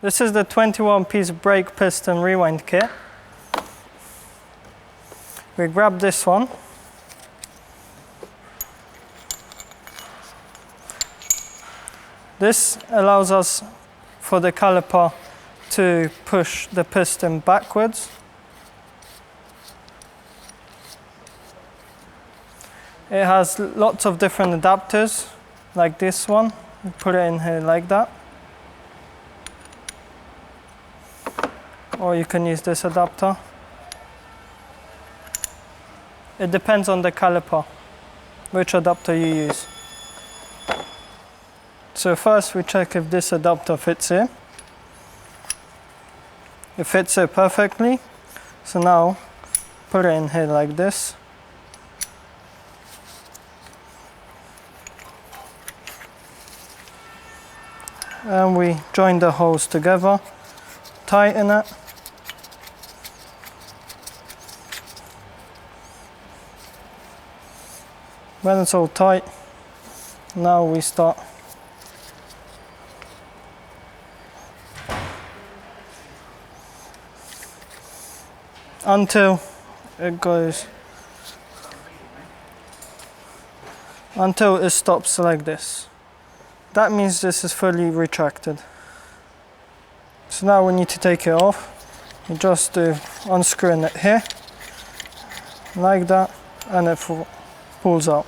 This is the 21-piece brake piston rewind kit. We grab this one. This allows us for the caliper to push the piston backwards. It has lots of different adapters, like this one. You put it in here like that. Or you can use this adapter. It depends on the caliper, which adapter you use. So first we check if this adapter fits here. It fits it perfectly. So now put it in here like this. And we join the holes together, tighten it. When it's all tight, now we start until it stops like this. That means this is fully retracted. So now we need to take it off. You just do unscrewing it here, like that, and it pulls out.